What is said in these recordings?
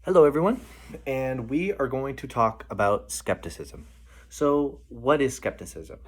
Hello, everyone, and we are going to talk about skepticism. So, what is skepticism?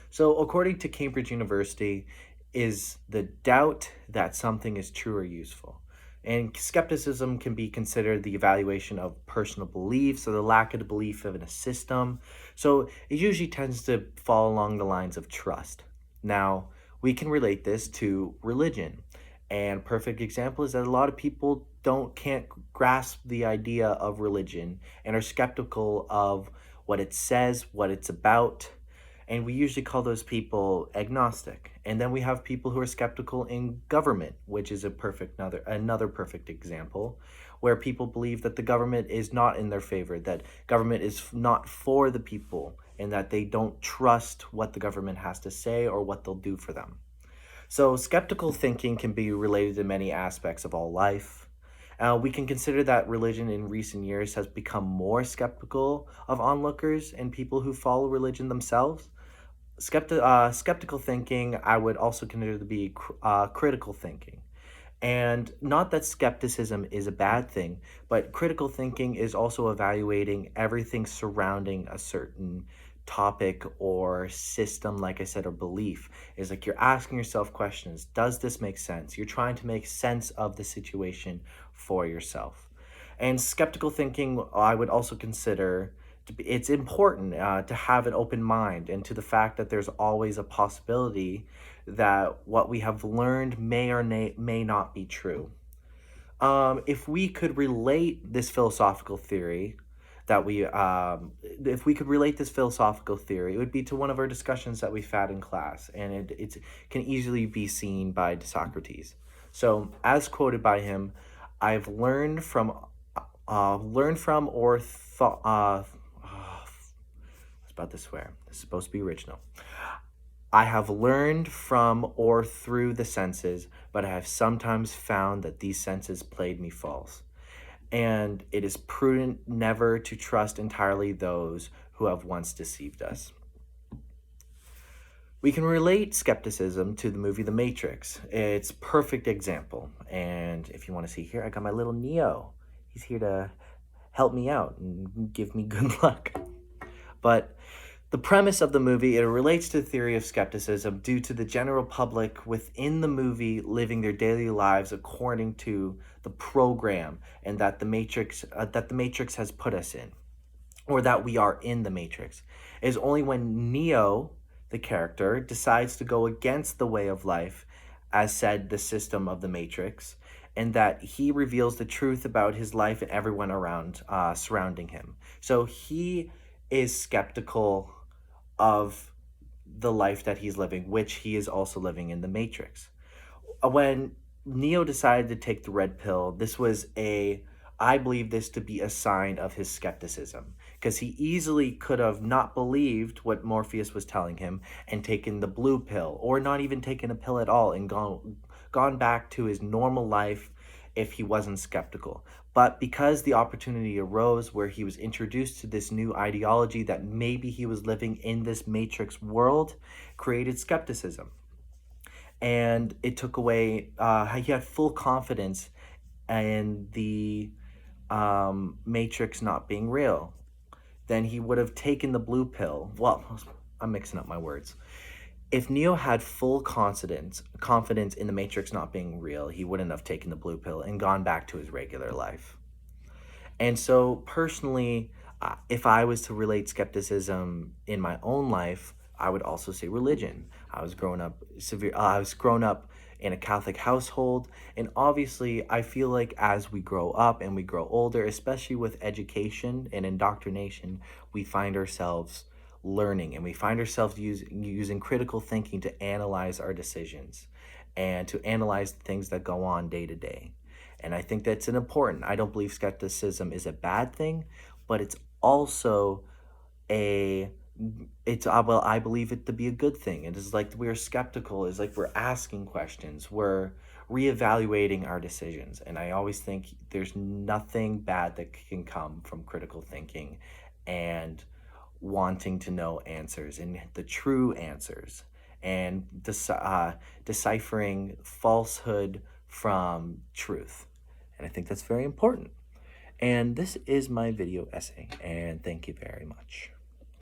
So, according to Cambridge University, is the doubt that something is true or useful. And skepticism can be considered the evaluation of personal beliefs or the lack of belief in a system. So, it usually tends to fall along the lines of trust. Now, we can relate this to religion. And perfect example is that a lot of people can't grasp the idea of religion and are skeptical of what it says, what it's about. And we usually call those people agnostic. And then we have people who are skeptical in government, which is another perfect example, where people believe that the government is not in their favor, that government is not for the people, and that they don't trust what the government has to say or what they'll do for them. So, skeptical thinking can be related to many aspects of all life. We can consider that religion in recent years has become more skeptical of onlookers and people who follow religion themselves. Skeptical thinking, I would also consider to be critical thinking. And not that skepticism is a bad thing, but critical thinking is also evaluating everything surrounding a certain topic or system, like I said, or belief. Is like you're asking yourself questions. Does this make sense? You're trying to make sense of the situation for yourself. And skeptical thinking, I would also consider it's important to have an open mind and to the fact that there's always a possibility that what we have learned may not be true. If we could relate this philosophical theory that if we could relate this philosophical theory, it would be to one of our discussions that we've had in class, and it can easily be seen by Socrates. So, as quoted by him, I've learned from or thought. I was about to swear. This is supposed to be original. I have learned from or through the senses, but I have sometimes found that these senses played me false. And it is prudent never to trust entirely those who have once deceived us. We can relate skepticism to the movie The Matrix. It's perfect example. And if you want to see here, I got my little Neo. He's here to help me out and give me good luck. But the premise of the movie, it relates to the theory of skepticism due to the general public within the movie living their daily lives according to the program and that the Matrix has put us in, or that we are in the Matrix. It is only when Neo, the character, decides to go against the way of life, as said the system of the Matrix, and that he reveals the truth about his life and everyone around surrounding him. So he is skeptical of the life that he's living, which he is also living in the Matrix. When Neo decided to take the red pill, I believe this to be a sign of his skepticism, because he easily could have not believed what Morpheus was telling him and taken the blue pill, or not even taken a pill at all and gone back to his normal life if he wasn't skeptical. But because the opportunity arose where he was introduced to this new ideology that maybe he was living in this matrix world, created skepticism. And it took away, he had full confidence in the matrix not being real. Then he would have taken the blue pill. Well, I'm mixing up my words. If Neo had full confidence in the Matrix not being real, he wouldn't have taken the blue pill and gone back to his regular life. And so, personally, if I was to relate skepticism in my own life, I would also say religion. I was grown up in a Catholic household, and obviously, I feel like as we grow up and we grow older, especially with education and indoctrination, we find ourselves learning and we find ourselves using critical thinking to analyze our decisions and to analyze the things that go on day to day. And I think that's an important. I don't believe skepticism is a bad thing, but it's also a well, I believe it to be a good thing. It is like we're skeptical, is like we're asking questions, we're reevaluating our decisions. And I always think there's nothing bad that can come from critical thinking and wanting to know answers and the true answers, and deciphering falsehood from truth. And I think that's very important. And this is my video essay, and thank you very much.